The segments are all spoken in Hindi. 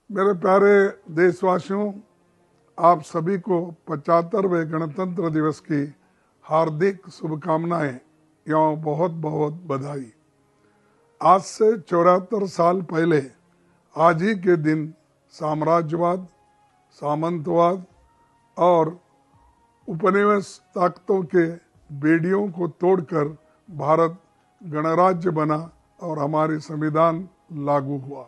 मेरे प्यारे देशवासियों, आप सभी को 75वें गणतंत्र दिवस की हार्दिक शुभकामनाएं एवं बहुत बहुत बधाई। आज से 74 साल पहले आज ही के दिन साम्राज्यवाद, सामंतवाद और उपनिवेश ताकतों के बेड़ियों को तोड़कर भारत गणराज्य बना और हमारी संविधान लागू हुआ।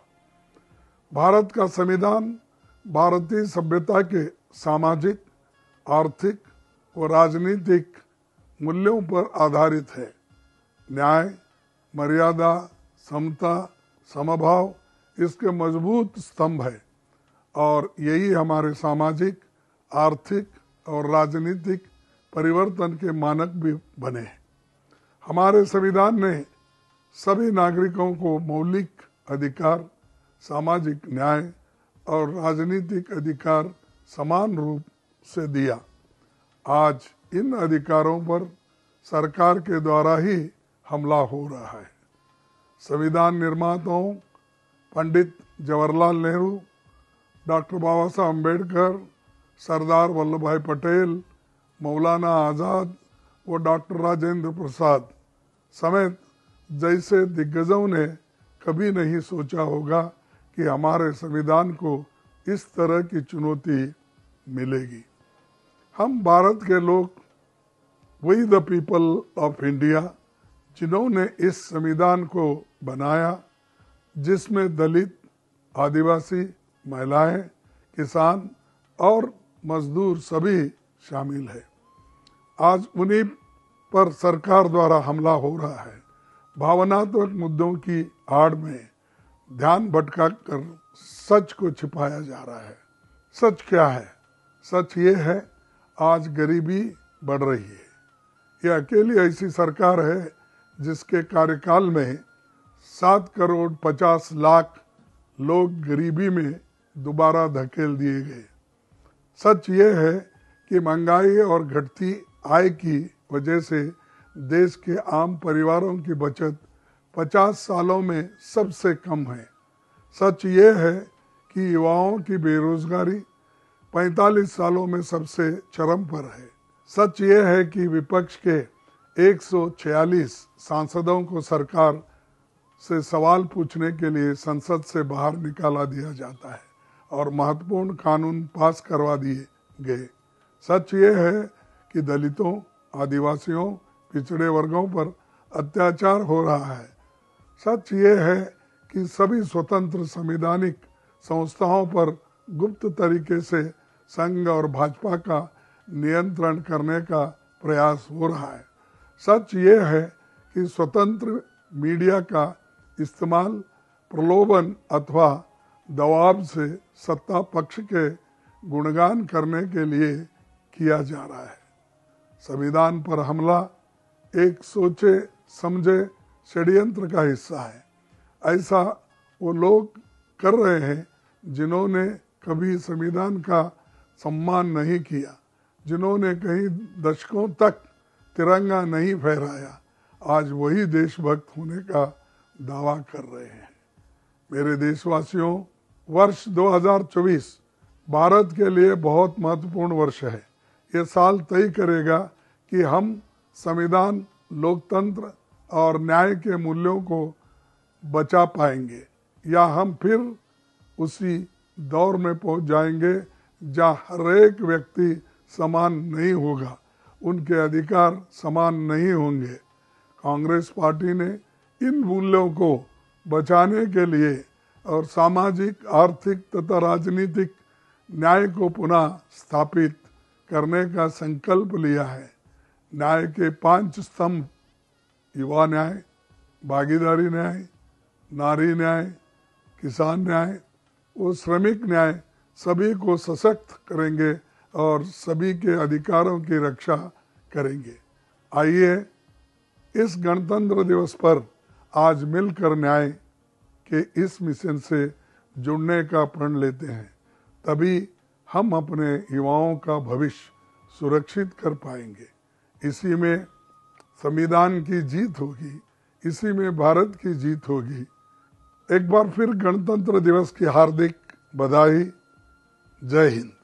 भारत का संविधान भारतीय सभ्यता के सामाजिक, आर्थिक व राजनीतिक मूल्यों पर आधारित है। न्याय, मर्यादा, समता, समभाव इसके मजबूत स्तंभ है और यही हमारे सामाजिक, आर्थिक और राजनीतिक परिवर्तन के मानक भी बने हैं। हमारे संविधान ने सभी नागरिकों को मौलिक अधिकार, सामाजिक न्याय और राजनीतिक अधिकार समान रूप से दिया। आज इन अधिकारों पर सरकार के द्वारा ही हमला हो रहा है। संविधान निर्माताओं पंडित जवाहरलाल नेहरू, डॉक्टर बाबा साहब अम्बेडकर, सरदार वल्लभ भाई पटेल, मौलाना आज़ाद व डॉक्टर राजेंद्र प्रसाद समेत जैसे दिग्गजों ने कभी नहीं सोचा होगा कि हमारे संविधान को इस तरह की चुनौती मिलेगी। हम भारत के लोग, we the people of India, जिन्होंने इस संविधान को बनाया, जिसमें दलित, आदिवासी, महिलाएं, किसान और मजदूर सभी शामिल है। आज उन्हीं पर सरकार द्वारा हमला हो रहा है। भावनात्मक मुद्दों की आड़ में ध्यान भटका कर सच को छिपाया जा रहा है। सच क्या है? सच ये है, आज गरीबी बढ़ रही है। यह अकेली ऐसी सरकार है जिसके कार्यकाल में 7 करोड़ 50 लाख लोग गरीबी में दोबारा धकेल दिए गए। सच ये है कि महंगाई और घटती आय की वजह से देश के आम परिवारों की बचत 50 सालों में सबसे कम है। सच ये है कि युवाओं की बेरोजगारी 45 सालों में सबसे चरम पर है। सच ये है कि विपक्ष के 146 सांसदों को सरकार से सवाल पूछने के लिए संसद से बाहर निकाला दिया जाता है और महत्वपूर्ण कानून पास करवा दिए गए। सच ये है कि दलितों, आदिवासियों, पिछड़े वर्गों पर अत्याचार हो रहा है। सच ये है कि सभी स्वतंत्र संवैधानिक संस्थाओं पर गुप्त तरीके से संघ और भाजपा का नियंत्रण करने का प्रयास हो रहा है। सच ये है कि स्वतंत्र मीडिया का इस्तेमाल प्रलोभन अथवा दबाव से सत्ता पक्ष के गुणगान करने के लिए किया जा रहा है। संविधान पर हमला एक सोचे समझे षड्यंत्र का हिस्सा है। ऐसा वो लोग कर रहे हैं जिन्होंने कभी संविधान का सम्मान नहीं किया, जिन्होंने कहीं दशकों तक तिरंगा नहीं फहराया, आज वही देशभक्त होने का दावा कर रहे हैं। मेरे देशवासियों, वर्ष 2024 भारत के लिए बहुत महत्वपूर्ण वर्ष है। ये साल तय करेगा कि हम संविधान, लोकतंत्र और न्याय के मूल्यों को बचा पाएंगे या हम फिर उसी दौर में पहुंच जाएंगे जहां हर एक व्यक्ति समान नहीं होगा, उनके अधिकार समान नहीं होंगे। कांग्रेस पार्टी ने इन मूल्यों को बचाने के लिए और सामाजिक, आर्थिक तथा राजनीतिक न्याय को पुनः स्थापित करने का संकल्प लिया है। न्याय के 5 स्तंभ, युवा न्याय, भागीदारी न्याय, नारी न्याय, किसान न्याय और श्रमिक न्याय सभी को सशक्त करेंगे और सभी के अधिकारों की रक्षा करेंगे। आइए इस गणतंत्र दिवस पर आज मिलकर न्याय के इस मिशन से जुड़ने का प्रण लेते हैं। तभी हम अपने युवाओं का भविष्य सुरक्षित कर पाएंगे। इसी में संविधान की जीत होगी, इसी में भारत की जीत होगी। एक बार फिर गणतंत्र दिवस की हार्दिक बधाई। जय हिंद।